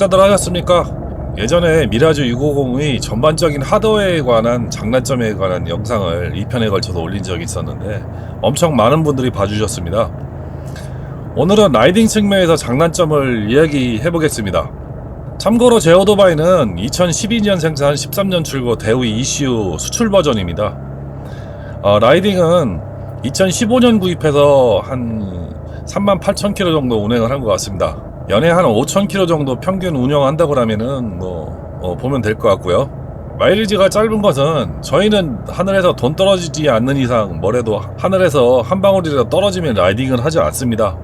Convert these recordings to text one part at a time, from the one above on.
구독자들 하셨습니까? 예전에 미라주 650의 전반적인 하드웨어에 관한 장단점에 관한 영상을 2편에 걸쳐서 올린 적이 있었는데 엄청 많은 분들이 봐주셨습니다. 오늘은 라이딩 측면에서 장단점을 이야기해 보겠습니다. 참고로 제 오토바이는 2012년 생산 13년 출고 대우 ECU 수출 버전입니다. 라이딩은 2015년 구입해서 한 38,000km 정도 운행을 한 것 같습니다. 연에 한 5,000km 정도 평균 운영한다고 하면은 보면 될 것 같고요. 마일리지가 짧은 것은 저희는 하늘에서 돈 떨어지지 않는 이상 뭐래도 하늘에서 한 방울이라도 떨어지면 라이딩을 하지 않습니다.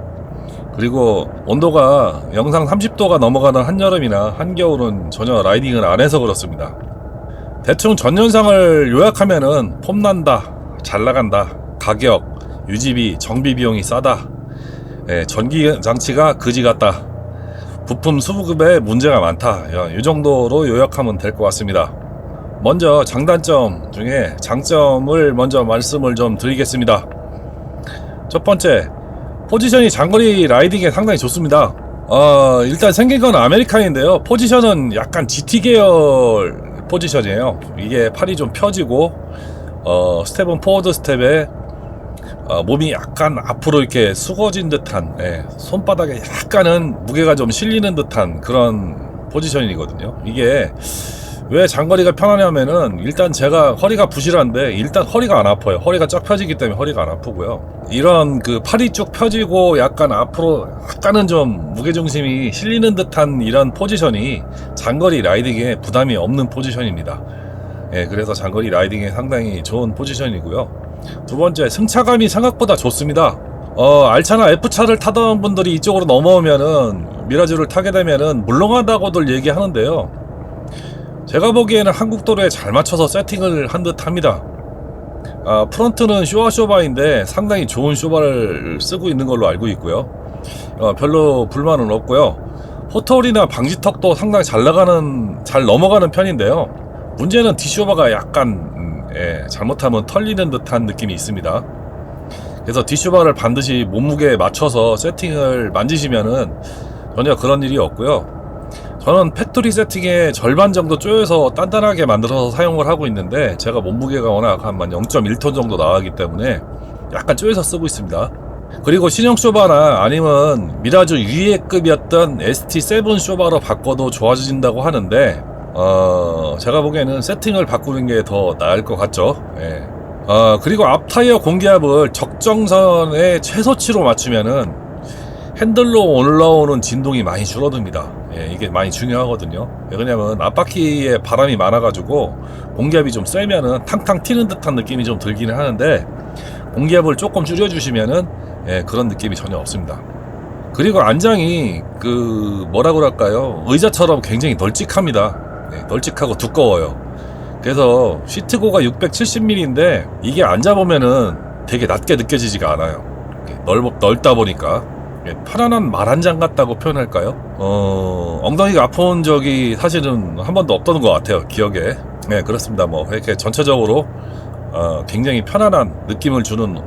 그리고 온도가 영상 30도가 넘어가는 한여름이나 한겨울은 전혀 라이딩을 안 해서 그렇습니다. 대충 전년상을 요약하면은 폼난다, 잘 나간다, 가격, 유지비, 정비 비용이 싸다, 전기 장치가 그지 같다, 부품 수급에 문제가 많다, 이 정도로 요약하면 될 것 같습니다. 먼저 장단점 중에 장점을 먼저 말씀을 좀 드리겠습니다. 첫 번째, 포지션이 장거리 라이딩에 상당히 좋습니다. 일단 생긴 건 아메리칸인데요, 포지션은 약간 GT 계열 포지션이에요. 이게 팔이 좀 펴지고 스텝은 포워드 스텝에 몸이 약간 앞으로 이렇게 숙어진 듯한, 손바닥에 약간은 무게가 좀 실리는 듯한 그런 포지션이거든요. 이게 왜 장거리가 편하냐면은 일단 제가 허리가 부실한데 일단 허리가 안 아파요. 허리가 쫙 펴지기 때문에 허리가 안 아프고요. 이런 그 팔이 쭉 펴지고 약간 앞으로 약간은 좀 무게중심이 실리는 듯한 이런 포지션이 장거리 라이딩에 부담이 없는 포지션입니다. 그래서 장거리 라이딩에 상당히 좋은 포지션이고요. 두 번째, 승차감이 생각보다 좋습니다. 알차나 F차를 타던 분들이 이쪽으로 넘어오면은 미라주를 타게 되면은 물렁하다고들 얘기하는데요, 제가 보기에는 한국도로에 잘 맞춰서 세팅을 한 듯 합니다. 프론트는 쇼바인데 상당히 좋은 쇼바를 쓰고 있는 걸로 알고 있고요. 별로 불만은 없고요. 포토홀이나 방지턱도 상당히 잘 넘어가는 편인데요, 문제는 뒷쇼바가 약간 잘못하면 털리는 듯한 느낌이 있습니다. 그래서 뒷쇼바를 반드시 몸무게에 맞춰서 세팅을 만지시면은 전혀 그런 일이 없고요. 저는 팩토리 세팅의 절반 정도 쪼여서 단단하게 만들어서 사용을 하고 있는데, 제가 몸무게가 워낙 한 0.1톤 정도 나가기 때문에 약간 쪼여서 쓰고 있습니다. 그리고 신형 쇼바나 아니면 미라주 위에급이었던 ST7 쇼바로 바꿔도 좋아진다고 하는데, 제가 보기에는 세팅을 바꾸는 게 더 나을 것 같죠. 그리고 앞 타이어 공기압을 적정선의 최소치로 맞추면은 핸들로 올라오는 진동이 많이 줄어듭니다. 이게 많이 중요하거든요. 왜냐면 앞바퀴에 바람이 많아가지고 공기압이 좀 세면은 탕탕 튀는 듯한 느낌이 좀 들기는 하는데, 공기압을 조금 줄여주시면은 그런 느낌이 전혀 없습니다. 그리고 안장이 뭐라 그럴까요? 의자처럼 굉장히 널찍합니다. 널찍하고 두꺼워요. 그래서 시트고가 670mm인데 이게 앉아보면은 되게 낮게 느껴지지가 않아요. 넓다 보니까 편안한 말 한 장 같다고 표현할까요? 엉덩이가 아픈 적이 사실은 한 번도 없던 것 같아요, 기억에. 그렇습니다. 이렇게 전체적으로 굉장히 편안한 느낌을 주는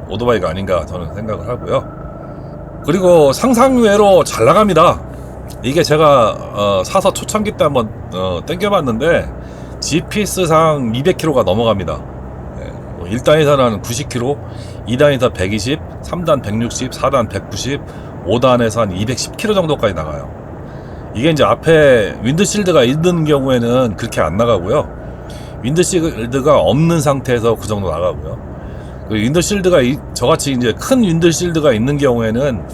오토바이가 아닌가 저는 생각을 하고요. 그리고 상상외로 잘 나갑니다. 이게 제가 사서 초창기 때 한번 땡겨봤는데 GPS상 200km가 넘어갑니다. 1단에서는 90km, 2단에서 120, 3단 160, 4단 190, 5단에서 한 210km 정도까지 나가요. 이게 이제 앞에 윈드실드가 있는 경우에는 그렇게 안 나가고요. 윈드실드가 없는 상태에서 그 정도 나가고요. 윈드실드가 저같이 이제 큰 윈드실드가 있는 경우에는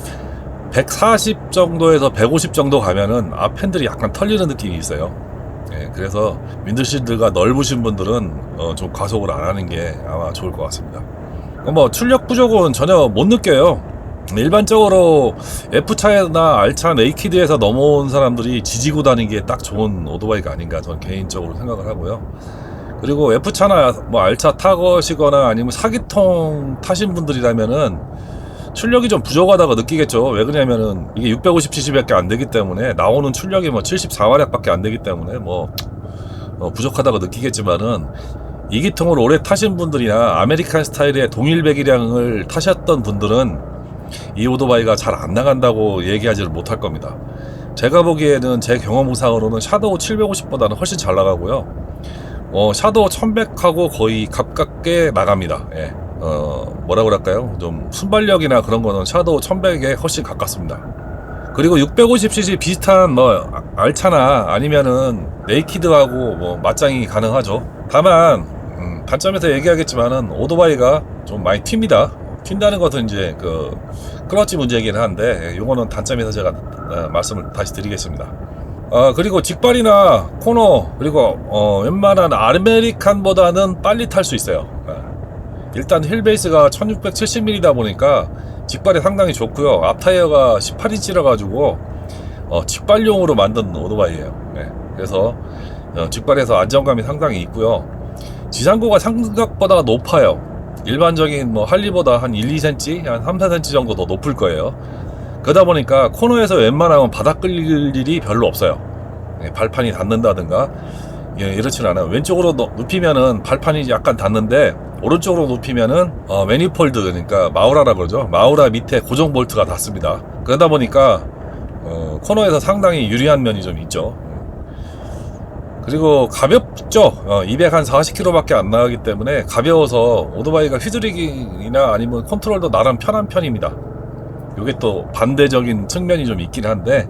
140 정도에서 150 정도 가면은 앞 핸들이 약간 털리는 느낌이 있어요. 그래서 윈드실드가 넓으신 분들은 좀 과속을 안 하는 게 아마 좋을 것 같습니다. 출력 부족은 전혀 못 느껴요. 일반적으로 F차나 R차 네이키드에서 넘어온 사람들이 지지고 다니는 게 딱 좋은 오토바이가 아닌가 저는 개인적으로 생각을 하고요. 그리고 F차나 R차 타거시거나 아니면 사기통 타신 분들이라면은 출력이 좀 부족하다고 느끼겠죠. 왜 그러냐면은 이게 650cc밖에 안 되기 때문에 나오는 출력이 74마력밖에 안 되기 때문에 부족하다고 느끼겠지만은 2기통을 오래 타신 분들이나 아메리칸 스타일의 동일 배기량을 타셨던 분들은 이 오토바이가 잘 안 나간다고 얘기하지를 못할 겁니다. 제가 보기에는 제 경험상으로는 샤도우 750보다는 훨씬 잘 나가고요. 샤도우 1100하고 거의 가깝게 나갑니다. 예. 뭐라 그럴까요? 좀 순발력이나 그런 거는 샤도우 1100에 훨씬 가깝습니다. 그리고 650cc 비슷한 뭐 알차나 아니면은 네이키드하고 뭐 맞짱이 가능하죠. 다만 단점에서 얘기하겠지만은 오토바이가 좀 많이 튑니다. 튄다는 것은 이제 그 클러치 문제이긴 한데 요거는 단점에서 제가 말씀을 다시 드리겠습니다. 그리고 직발이나 코너 그리고 웬만한 아메리칸보다는 빨리 탈 수 있어요. 일단 휠베이스가 1670mm다 보니까 직발이 상당히 좋고요. 앞타이어가 18인치라 가지고 직발용으로 만든 오토바이예요. 그래서 직발에서 안정감이 상당히 있고요. 지상고가 생각보다 높아요. 일반적인 뭐 할리보다 한 1, 2cm, 한 3, 4cm 정도 더 높을 거예요. 그러다 보니까 코너에서 웬만하면 바닥 끌릴 일이 별로 없어요. 발판이 닿는다든가 이렇지는 않아요. 왼쪽으로 눕히면은 발판이 약간 닿는데 오른쪽으로 눕히면은 매니폴드, 그러니까 마우라라 그러죠. 마우라 밑에 고정 볼트가 닿습니다. 그러다 보니까 코너에서 상당히 유리한 면이 좀 있죠. 그리고 가볍죠. 240km밖에 안 나가기 때문에 가벼워서 오토바이가 휘두르기나 아니면 컨트롤도 나름 편한 편입니다. 이게 또 반대적인 측면이 좀 있긴 한데,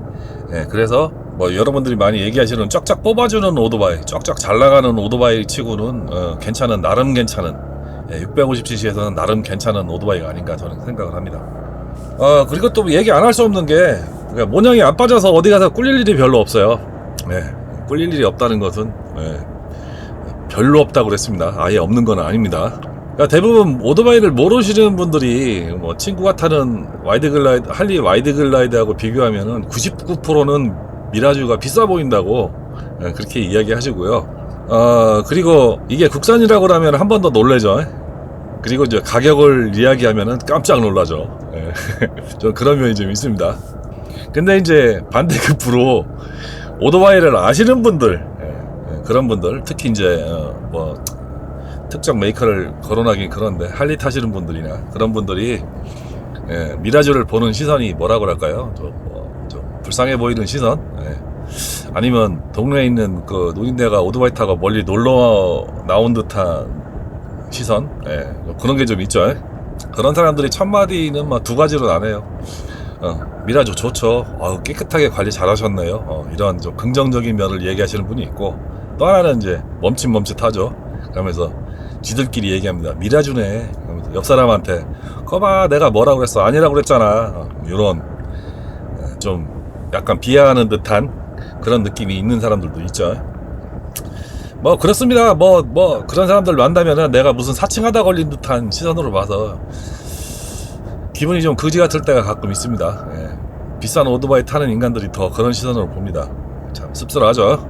그래서 뭐 여러분들이 많이 얘기하시는 쫙쫙 뽑아주는 오토바이, 쫙쫙 잘 나가는 오토바이 치고는 괜찮은, 나름 괜찮은 650cc에서는 나름 괜찮은 오토바이가 아닌가 저는 생각을 합니다. 그리고 또 얘기 안 할 수 없는 게 그러니까 모양이 안 빠져서 어디 가서 꿀릴 일이 별로 없어요. 꿀릴 일이 없다는 것은 별로 없다고 그랬습니다. 아예 없는 건 아닙니다. 그러니까 대부분 오토바이를 모르시는 분들이 뭐 친구가 타는 와이드 글라이드, 할리 와이드 글라이드하고 비교하면은 99%는 미라주가 비싸 보인다고 그렇게 이야기하시고요. 그리고 이게 국산이라고 하면 한 번 더 놀래죠. 그리고 이제 가격을 이야기하면은 깜짝 놀라죠. 좀 그런 면이 좀 있습니다. 근데 이제 반대급부로 오토바이를 아시는 분들, 그런 분들, 특히 이제 뭐 특정 메이커를 거론하긴 그런데 할리 타시는 분들이나 그런 분들이 미라주를 보는 시선이 뭐라 그럴까요? 좀 불쌍해 보이는 시선, 아니면 동네에 있는 그 노인네가 오토바이 타고 멀리 놀러 나온 듯한 시선, 그런 게 좀 있죠. 그런 사람들이 첫 마디는 뭐 두 가지로 나뉘어요. 미라주 좋죠. 깨끗하게 관리 잘하셨네요. 이런 좀 긍정적인 면을 얘기하시는 분이 있고, 또 하나는 이제 멈칫멈칫하죠. 그러면서 지들끼리 얘기합니다. 미라주네. 그러면서 옆 사람한테 거봐 내가 뭐라 그랬어, 아니라고 그랬잖아. 이런 좀 약간 비하하는 듯한 그런 느낌이 있는 사람들도 있죠. 뭐 그렇습니다. 뭐 그런 사람들 만나면은 내가 무슨 사칭하다 걸린 듯한 시선으로 봐서 기분이 좀 거지 같을 때가 가끔 있습니다. 비싼 오토바이 타는 인간들이 더 그런 시선으로 봅니다. 참 씁쓸하죠.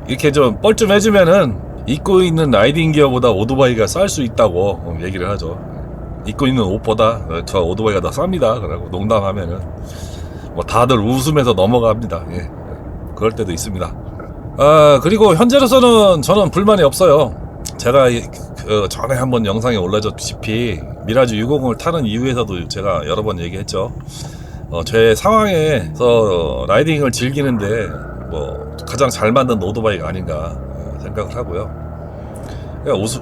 이렇게 좀 뻘쭘해지면은 입고 있는 라이딩 기어보다 오토바이가 쌀 수 있다고 얘기를 하죠. 입고 있는 옷보다 저 오토바이가 더 쌉니다. 그러고 농담하면은 뭐 다들 웃으면서 넘어갑니다. 그럴 때도 있습니다. 그리고 현재로서는 저는 불만이 없어요. 제가 전에 한번 영상에 올라졌다시피 미라주 650을 타는 이유에서도 제가 여러 번 얘기했죠. 제 상황에서 라이딩을 즐기는데 뭐 가장 잘 만든 오토바이가 아닌가 생각을 하고요.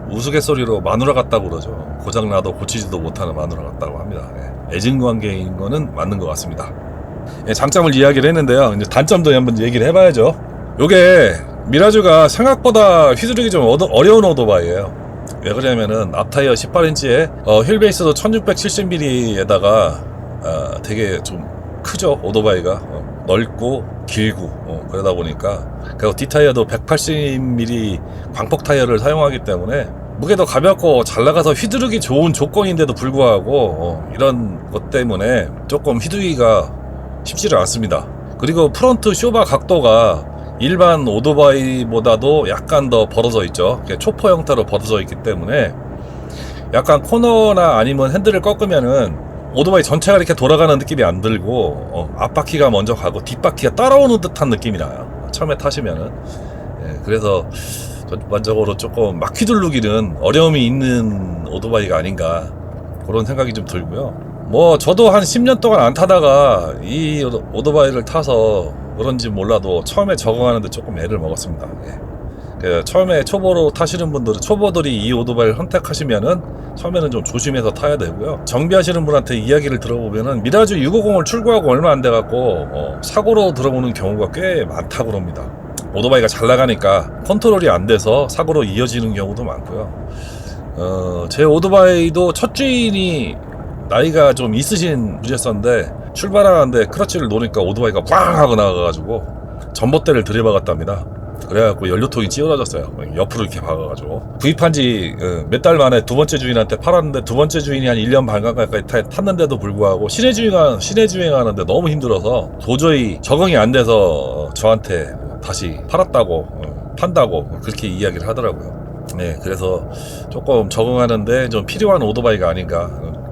우스갯소리로 마누라 같다고 그러죠. 고장나도 고치지도 못하는 마누라 같다고 합니다. 애증관계인 거는 맞는 것 같습니다. 장점을 이야기를 했는데요. 이제 단점도 한번 얘기를 해봐야죠. 요게 미라주가 생각보다 휘두르기 좀 어려운 오토바이예요. 왜 그러냐면은 앞타이어 18인치에 휠베이스도 1670mm에다가 되게 좀 크죠. 오토바이가 넓고 길고 그러다 보니까, 그리고 뒷타이어도 180mm 광폭 타이어를 사용하기 때문에 무게도 가볍고 잘 나가서 휘두르기 좋은 조건인데도 불구하고 이런 것 때문에 조금 휘두르기가 쉽지를 않습니다. 그리고 프론트 쇼바 각도가 일반 오토바이보다도 약간 더 벌어져 있죠. 초포 형태로 벌어져 있기 때문에 약간 코너나 아니면 핸들을 꺾으면은 오토바이 전체가 이렇게 돌아가는 느낌이 안 들고 앞바퀴가 먼저 가고 뒷바퀴가 따라오는 듯한 느낌이 나요. 처음에 타시면은. 그래서 전반적으로 조금 막 휘두르기는 어려움이 있는 오토바이가 아닌가 그런 생각이 좀 들고요. 뭐 저도 한 10년 동안 안 타다가 이 오토바이를 타서 그런지 몰라도 처음에 적응하는데 조금 애를 먹었습니다. 예. 처음에 초보로 타시는 분들은, 초보들이 이 오토바이를 선택하시면은 처음에는 좀 조심해서 타야 되고요. 정비하시는 분한테 이야기를 들어보면은 미라주 650을 출고하고 얼마 안 돼갖고 사고로 들어오는 경우가 꽤 많다고 그럽니다. 오토바이가 잘 나가니까 컨트롤이 안 돼서 사고로 이어지는 경우도 많고요. 제 오토바이도 첫 주인이 나이가 좀 있으신 유재서인데 출발하는데 크러치를 놓으니까 오토바이가 꽝 하고 나가가지고 전봇대를 들이박았답니다. 그래갖고 연료통이 찌그러졌어요. 옆으로 이렇게 박아가지고 구입한지 몇 달 만에 두 번째 주인한테 팔았는데, 두 번째 주인이 한 1년 반 가까이 탔는데도 불구하고 시내 주행하는데 너무 힘들어서 도저히 적응이 안 돼서 저한테 다시 판다고 그렇게 이야기를 하더라고요. 네, 그래서 조금 적응하는데 좀 필요한 오토바이가 아닌가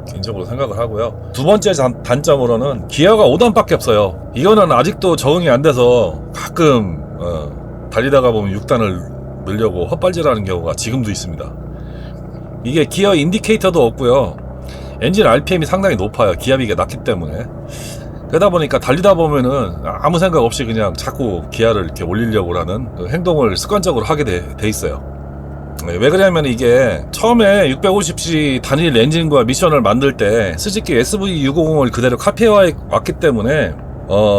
개인적으로 생각을 하고요. 두 번째 단점으로는 기어가 5단밖에 없어요. 이거는 아직도 적응이 안 돼서 가끔 달리다가 보면 6단을 넣으려고 헛발질하는 경우가 지금도 있습니다. 이게 기어 인디케이터도 없고요. 엔진 RPM이 상당히 높아요. 기압이 낮기 때문에. 그러다 보니까 달리다 보면은 아무 생각 없이 그냥 자꾸 기아를 이렇게 올리려고 하는 행동을 습관적으로 하게 돼 있어요. 왜 그러냐면 이게 처음에 650cc 단일 엔진과 미션을 만들 때 스즈키 SV650을 그대로 카피해 왔기 때문에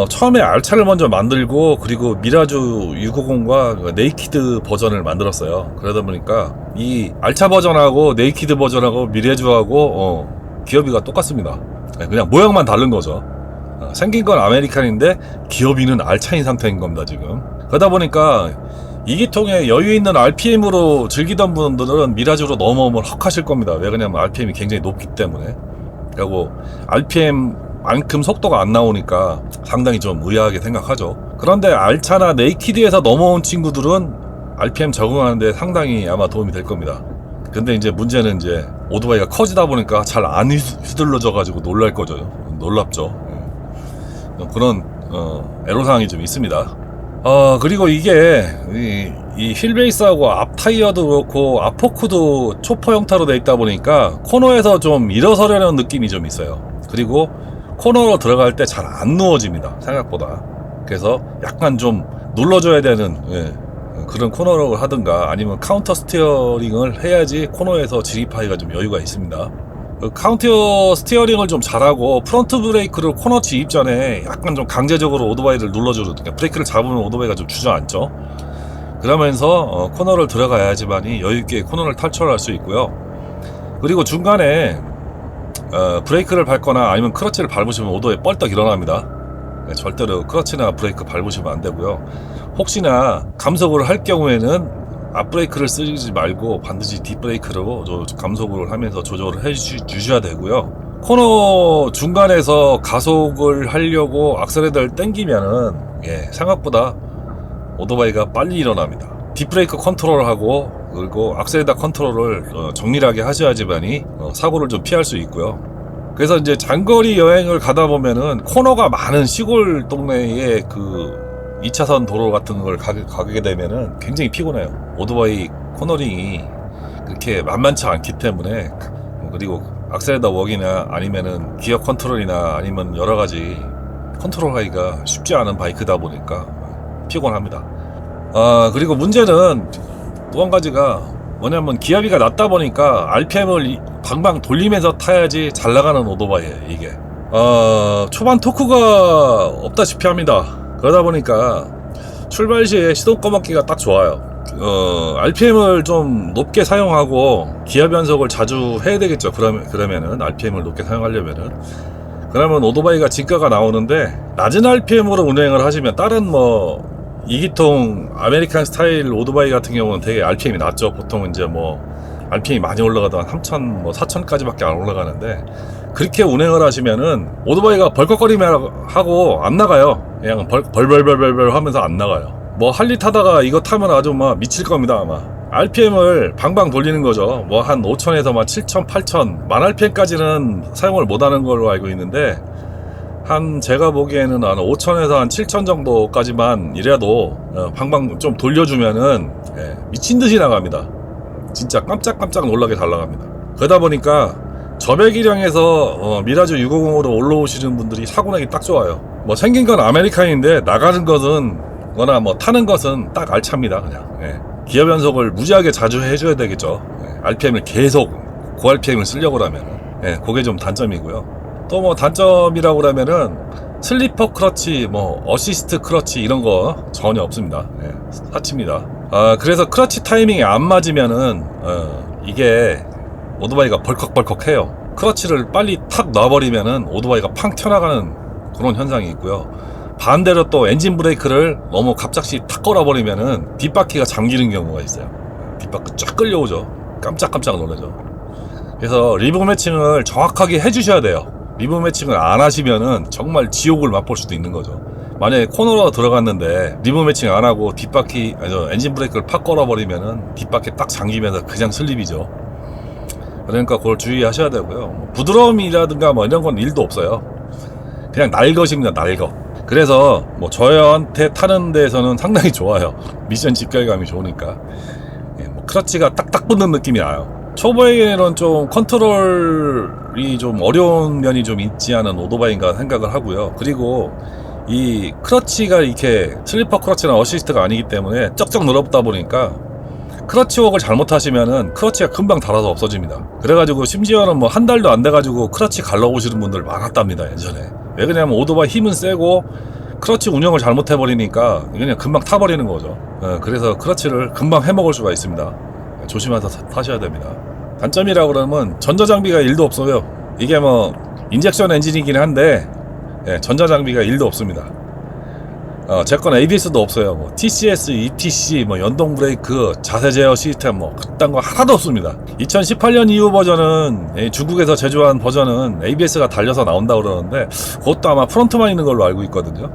처음에 알차를 먼저 만들고 그리고 미라주 650과 네이키드 버전을 만들었어요. 그러다 보니까 이 알차 버전하고 네이키드 버전하고 미라주하고 기어비가 똑같습니다. 그냥 모양만 다른 거죠. 생긴 건 아메리칸인데 기어비는 알차인 상태인 겁니다 지금. 그러다 보니까 2기통에 여유 있는 RPM으로 즐기던 분들은 미라주로 넘어오면 헉하실 겁니다. 왜 그러냐면 RPM이 굉장히 높기 때문에. 그리고 RPM 만큼 속도가 안 나오니까 상당히 좀 의아하게 생각하죠. 그런데 알차나 네이키드에서 넘어온 친구들은 RPM 적응하는데 상당히 아마 도움이 될 겁니다. 근데 이제 문제는 이제 오토바이가 커지다 보니까 잘 안 휘둘러져 가지고 놀랄 거죠. 놀랍죠. 그런 애로사항이 좀 있습니다. 그리고 이게 이 휠베이스하고 앞 타이어도 그렇고 앞 포크도 초퍼 형태로 돼 있다 보니까 코너에서 좀 일어서려는 느낌이 좀 있어요. 그리고 코너로 들어갈 때 잘 안 누워집니다 생각보다. 그래서 약간 좀 눌러줘야 되는 그런 코너를 하든가 아니면 카운터 스티어링을 해야지 코너에서 진입하기가 좀 여유가 있습니다. 카운터 스티어링을 좀 잘하고 프론트 브레이크를 코너 진입 전에 약간 좀 강제적으로 오토바이를 눌러주는, 그러니까 브레이크를 잡으면 오토바이가 좀 주저앉죠. 그러면서 코너를 들어가야지만이 여유있게 코너를 탈출할 수 있고요. 그리고 중간에 브레이크를 밟거나 아니면 크러치를 밟으시면 오토바이 뻘떡 일어납니다. 절대로 크러치나 브레이크 밟으시면 안 되고요. 혹시나 감속을 할 경우에는 앞브레이크를 쓰지 말고 반드시 뒷브레이크로 감속을 하면서 조절을 해주셔야 되고요. 코너 중간에서 가속을 하려고 악셀레터를 당기면은 생각보다 오토바이가 빨리 일어납니다. 뒷브레이크 컨트롤하고 그리고 악셀레터 컨트롤을 정밀하게 하셔야지만이 사고를 좀 피할 수 있고요. 그래서 이제 장거리 여행을 가다 보면은 코너가 많은 시골 동네에 그 2차선 도로 같은 걸 가게 되면은 굉장히 피곤해요. 오토바이 코너링이 그렇게 만만치 않기 때문에. 그리고 악셀레터 웍이나 아니면은 기어 컨트롤이나 아니면 여러 가지 컨트롤하기가 쉽지 않은 바이크다 보니까 피곤합니다. 그리고 문제는 또 한 가지가 뭐냐면 기압비가 낮다 보니까 RPM을 방방 돌리면서 타야지 잘 나가는 오토바이예요 이게. 초반 토크가 없다시피 합니다. 그러다 보니까 출발 시에 시동 꺼먹기가 딱 좋아요. RPM을 좀 높게 사용하고 기압 연속을 자주 해야 되겠죠. 그러면은 RPM을 높게 사용하려면은. 그러면 오토바이가 진가가 나오는데 낮은 RPM으로 운행을 하시면 다른 2기통 아메리칸 스타일 오토바이 같은 경우는 되게 RPM이 낮죠. 보통 이제 RPM이 많이 올라가도 한 3,000, 4,000까지밖에 안 올라가는데 그렇게 운행을 하시면은 오토바이가 벌컥거리면 하고 안 나가요. 그냥 벌벌벌벌 하면서 안 나가요. 할리 타다가 이거 타면 아주 미칠 겁니다 아마. RPM을 방방 돌리는 거죠. 한 5,000에서 7,000, 8,000, 10,000rpm까지는 사용을 못하는 걸로 알고 있는데 제가 보기에는 한 5,000에서 한 7,000 정도까지만 이래도 방방 좀 돌려주면은 미친듯이 나갑니다. 진짜 깜짝깜짝 놀라게 잘 나갑니다. 그러다 보니까 저배기량에서 미라주 650으로 올라오시는 분들이 사고 나기 딱 좋아요. 뭐 생긴 건 아메리칸인데 나가는 것은 거나 뭐 타는 것은 딱 알차입니다. 그냥 기어 변속을 무지하게 자주 해줘야 되겠죠. RPM을 계속 고 RPM을 쓰려고 하면 그게 좀 단점이고요. 또 뭐 단점이라고 그러면은 슬리퍼 크러치, 뭐 어시스트 크러치 이런 거 전혀 없습니다. 사치입니다. 그래서 크러치 타이밍이 안 맞으면은 이게 오토바이가 벌컥벌컥해요. 크러치를 빨리 탁 놔버리면은 오토바이가 팡 튀어나가는 그런 현상이 있고요. 반대로 또 엔진 브레이크를 너무 갑작시 탁 걸어버리면은 뒷바퀴가 잠기는 경우가 있어요. 뒷바퀴 쫙 끌려오죠. 깜짝깜짝 놀라죠. 그래서 리브 매칭을 정확하게 해주셔야 돼요. 리브 매칭을 안 하시면은 정말 지옥을 맛볼 수도 있는 거죠. 만약에 코너로 들어갔는데 리브 매칭 안 하고 뒷바퀴, 엔진 브레이크를 팍 걸어버리면은 뒷바퀴 딱 잠기면서 그냥 슬립이죠. 그러니까 그걸 주의하셔야 되고요. 부드러움이라든가 뭐 이런 건 일도 없어요. 그냥 날것입니다. 날것. 그래서 뭐 저한테 타는 데에서는 상당히 좋아요. 미션 직결감이 좋으니까. 뭐 크러치가 딱딱 붙는 느낌이 나요. 초보에게는 좀 컨트롤이 좀 어려운 면이 좀 있지 않은 오토바이인가 생각을 하고요. 그리고 이 크러치가 이렇게 슬리퍼 크러치나 어시스트가 아니기 때문에 쩍쩍 늘어붙다 보니까 크러치 웍을 잘못하시면은 크러치가 금방 닳아서 없어집니다. 그래가지고 심지어는 뭐 한 달도 안 돼가지고 크러치 갈라오시는 분들 많았답니다. 예전에. 왜 그러냐면 오토바이 힘은 세고 크러치 운영을 잘못해버리니까 그냥 금방 타버리는 거죠. 그래서 크러치를 금방 해먹을 수가 있습니다. 조심해서 타셔야 됩니다. 단점이라고 그러면 전자장비가 1도 없어요. 이게 뭐 인젝션 엔진이긴 한데 전자장비가 1도 없습니다. 제 건 ABS도 없어요. 뭐 TCS, ETC, 뭐 연동 브레이크, 자세 제어 시스템 뭐 그딴 거 하나도 없습니다. 2018년 이후 버전은 중국에서 제조한 버전은 ABS가 달려서 나온다 그러는데 그것도 아마 프론트만 있는 걸로 알고 있거든요.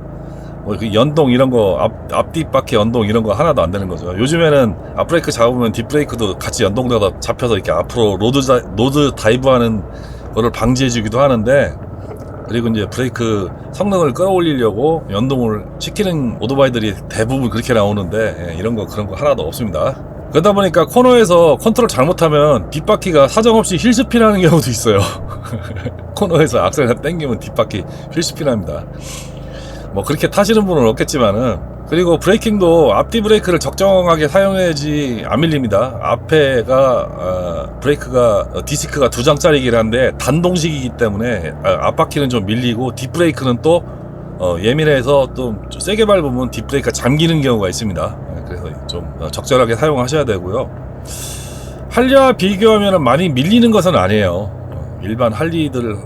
뭐 그 연동 이런 거 앞뒷바퀴 연동 이런 거 하나도 안 되는 거죠. 요즘에는 앞브레이크 잡으면 뒷브레이크도 같이 연동돼서 잡혀서 이렇게 앞으로 로드 다이브하는 거를 방지해주기도 하는데. 그리고 이제 브레이크 성능을 끌어올리려고 연동을 시키는 오토바이들이 대부분 그렇게 나오는데 이런 거 그런 거 하나도 없습니다. 그러다 보니까 코너에서 컨트롤 잘못하면 뒷바퀴가 사정없이 힐스핀하는 경우도 있어요. 코너에서 악셀을 당기면 뒷바퀴 힐스핀합니다. 뭐 그렇게 타시는 분은 없겠지만은. 그리고 브레이킹도 앞뒤 브레이크를 적정하게 사용해야지 안 밀립니다. 앞에가 브레이크가 디스크가 2장짜리긴 한데 단동식이기 때문에 앞바퀴는 좀 밀리고 뒷브레이크는 또 예민해서 좀 세게 밟으면 뒷브레이크가 잠기는 경우가 있습니다. 그래서 좀 적절하게 사용하셔야 되고요. 할리와 비교하면 많이 밀리는 것은 아니에요. 일반 할리들을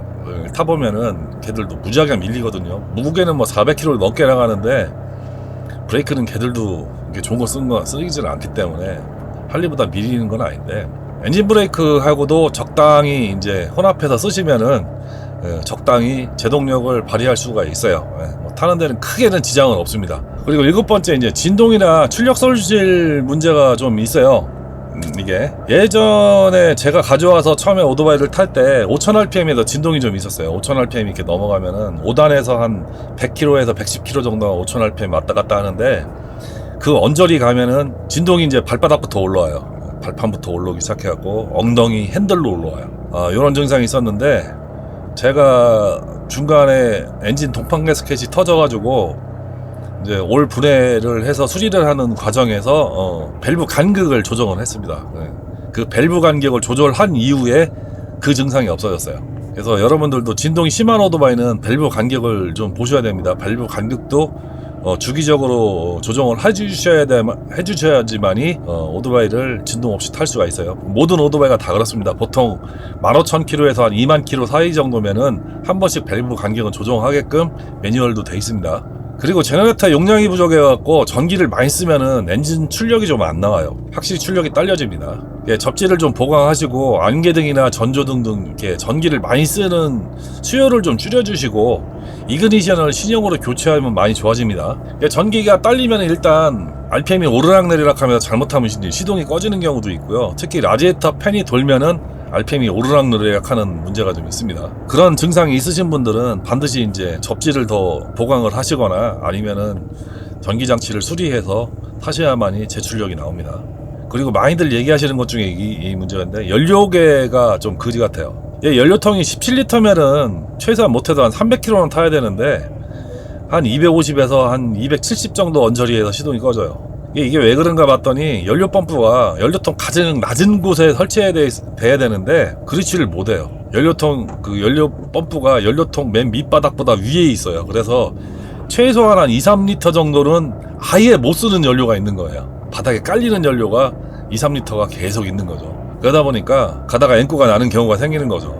타보면은 걔들도 무지하게 밀리거든요. 무게는 뭐 400km 넘게 나가는데 브레이크는 걔들도 이게 좋은 거 쓰이지는 않기 때문에 할리보다 밀리는 건 아닌데 엔진 브레이크하고도 적당히 이제 혼합해서 쓰시면은 적당히 제동력을 발휘할 수가 있어요. 뭐 타는 데는 크게는 지장은 없습니다. 그리고 7번째 이제 진동이나 출력 소실 문제가 좀 있어요. 이게 예전에 제가 가져와서 처음에 오토바이를 탈 때 5000rpm에서 진동이 좀 있었어요. 5000rpm 이렇게 넘어가면은 5단에서 한 100km에서 110km 정도 5000rpm 왔다 갔다 하는데 그 언저리 가면은 진동이 이제 발바닥부터 올라와요. 발판부터 올라오기 시작해갖고 엉덩이 핸들로 올라와요. 이런 증상이 있었는데 제가 중간에 엔진 동판 가스켓이 터져가지고 이제 올 분해를 해서 수리를 하는 과정에서 밸브 간격을 조정을 했습니다. 그 밸브 간격을 조절한 이후에 그 증상이 없어졌어요. 그래서 여러분들도 진동이 심한 오토바이는 밸브 간격을 좀 보셔야 됩니다. 밸브 간격도 주기적으로 조정을 해주셔야지만이 오토바이를 진동 없이 탈 수가 있어요. 모든 오토바이가 다 그렇습니다. 보통 15,000km에서 한 20,000km 사이 정도면은 한 번씩 밸브 간격은 조정하게끔 매뉴얼도 돼 있습니다. 그리고 제너레이터 용량이 부족해갖고 전기를 많이 쓰면은 엔진 출력이 좀 안 나와요. 확실히 출력이 딸려집니다. 접지를 좀 보강하시고 안개등이나 전조등 등 이렇게 전기를 많이 쓰는 수요를 좀 줄여주시고 이그니션을 신형으로 교체하면 많이 좋아집니다. 전기가 딸리면 일단 RPM이 오르락내리락 하면서 잘못하면 시동이 꺼지는 경우도 있고요. 특히 라디에이터 팬이 돌면은 RPM이 오르락내리락 하는 문제가 좀 있습니다. 그런 증상이 있으신 분들은 반드시 이제 접지를 더 보강을 하시거나 아니면은 전기장치를 수리해서 타셔야만이 제출력이 나옵니다. 그리고 많이들 얘기하시는 것 중에 이 문제가 있는데 연료계가 좀 거지 같아요. 연료통이 17리터면은 최소한 못해도 한 300km는 타야 되는데 한 250에서 한 270 정도 언저리에서 시동이 꺼져요. 이게 왜 그런가 봤더니 연료 펌프가 연료통 가장 낮은 곳에 돼야 되는데 그렇지를 못해요. 연료 펌프가 연료통 맨 밑바닥보다 위에 있어요. 그래서 최소한 한 2, 3리터 정도는 아예 못 쓰는 연료가 있는 거예요. 바닥에 깔리는 연료가 2, 3리터가 계속 있는 거죠. 그러다 보니까 가다가 앵꼬가 나는 경우가 생기는 거죠.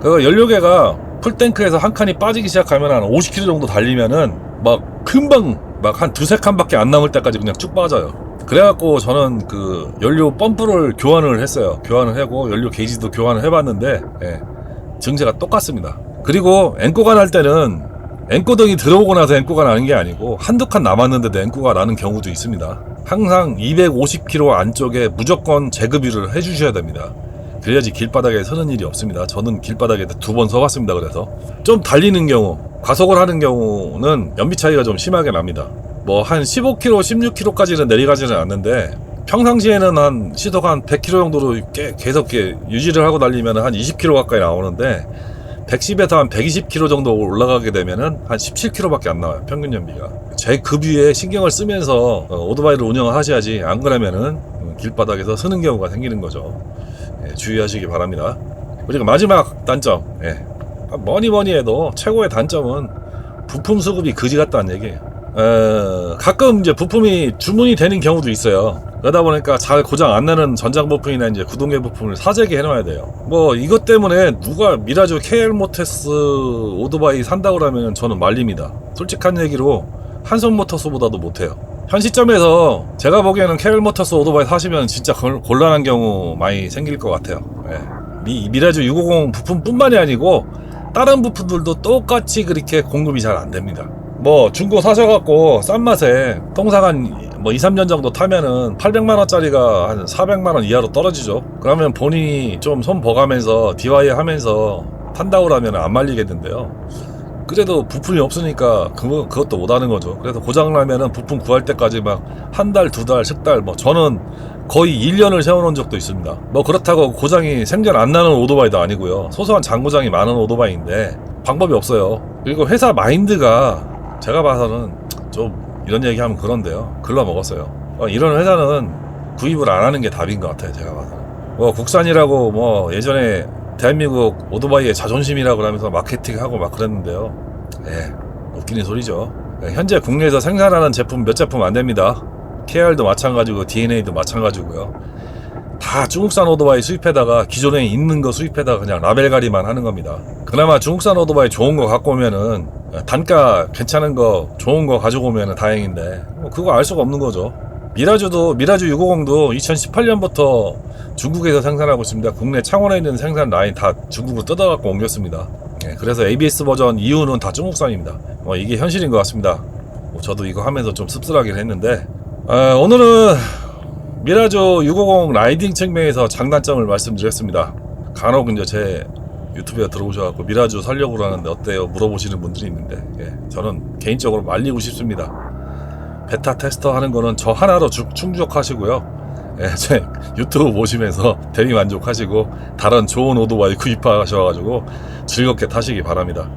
그 연료계가 풀탱크에서 한 칸이 빠지기 시작하면 한 50km 정도 달리면은 막 금방 막 한 두세 칸밖에 안 남을 때까지 그냥 쭉 빠져요. 그래갖고 저는 그 연료 펌프를 교환을 했어요. 교환을 하고 연료 게이지도 교환을 해봤는데 증세가 똑같습니다. 그리고 앵꼬가 날 때는 앵꼬등이 들어오고 나서 앵꼬가 나는 게 아니고 한두 칸 남았는데도 앵꼬가 나는 경우도 있습니다. 항상 250km 안쪽에 무조건 재급유를 해주셔야 됩니다. 그래야지 길바닥에 서는 일이 없습니다. 저는 길바닥에 2번 서봤습니다. 그래서 좀 달리는 경우, 과속을 하는 경우는 연비 차이가 좀 심하게 납니다. 뭐 한 15km, 16km까지는 내려가지는 않는데 평상시에는 한 시속 한 100km 정도로 계속 유지를 하고 달리면 한 20km 가까이 나오는데 110에서 한 120km 정도 올라가게 되면은 한 17km밖에 안 나와요. 평균 연비가. 제 급유에 신경을 쓰면서 오토바이를 운영을 하셔야지, 안 그러면은 길바닥에서 서는 경우가 생기는 거죠. 주의하시기 바랍니다. 그리고 마지막 단점, 뭐니 해도 최고의 단점은 부품 수급이 그지 같다는 얘기예요. 가끔 이제 부품이 주문이 되는 경우도 있어요. 그러다 보니까 잘 고장 안 나는 전장 부품이나 이제 구동계 부품을 사재기 해놔야 돼요. 뭐 이것 때문에 누가 미라주 KL 모터스 오토바이 산다고 하면 저는 말립니다. 솔직한 얘기로 한손 모터스보다도 못해요. 현 시점에서 제가 보기에는 KL 모터스 오토바이 사시면 진짜 곤란한 경우 많이 생길 것 같아요. 미라주 650 부품뿐만이 아니고 다른 부품들도 똑같이 그렇게 공급이 잘 안 됩니다. 뭐 중고 사셔갖고 싼 맛에 통상 한 뭐 2, 3년 정도 타면은 800만원짜리가 한 400만원 이하로 떨어지죠. 그러면 본인이 좀 손 버가면서 DIY 하면서 탄다고 하면 안 말리겠는데요. 그래도 부품이 없으니까 그것도 못하는 거죠. 그래서 고장나면은 부품 구할 때까지 막 한 달, 두 달, 석 달, 뭐 저는 거의 1년을 세워놓은 적도 있습니다. 뭐 그렇다고 고장이 생전 안 나는 오토바이도 아니고요. 소소한 장고장이 많은 오토바이인데 방법이 없어요. 그리고 회사 마인드가 제가 봐서는 좀 이런 얘기하면 그런데요. 글러먹었어요. 이런 회사는 구입을 안 하는 게 답인 것 같아요. 제가 봐서는. 뭐 국산이라고 뭐 예전에 대한민국 오토바이의 자존심이라고 하면서 마케팅하고 막 그랬는데요. 웃기는 소리죠. 현재 국내에서 생산하는 제품 몇 제품 안 됩니다. KR도 마찬가지고 DNA도 마찬가지고요. 다 중국산 오토바이 수입해다가 기존에 있는 거 수입해다가 그냥 라벨가리만 하는 겁니다. 그나마 중국산 오토바이 좋은 거 갖고 오면은 단가 괜찮은 거 좋은 거 가지고 오면은 다행인데 뭐 그거 알 수가 없는 거죠. 미라주 650도 2018년부터 중국에서 생산하고 있습니다. 국내 창원에 있는 생산 라인 다 중국으로 뜯어갖고 옮겼습니다. 그래서 ABS 버전 이후는 다 중국산입니다. 이게 현실인 것 같습니다. 저도 이거 하면서 좀 씁쓸하긴 했는데 오늘은 미라주 650 라이딩 측면에서 장단점을 말씀드렸습니다. 간혹 이제 제 유튜브에 들어오셔갖고 미라주 살려고 그러는데 어때요? 물어보시는 분들이 있는데 저는 개인적으로 말리고 싶습니다. 베타 테스터 하는 거는 저 하나로 충족하시고요. 제 유튜브 보시면서 대리 만족하시고 다른 좋은 오토바이 구입하셔가지고 즐겁게 타시기 바랍니다.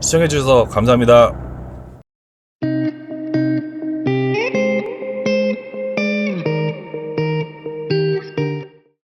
시청해주셔서 감사합니다.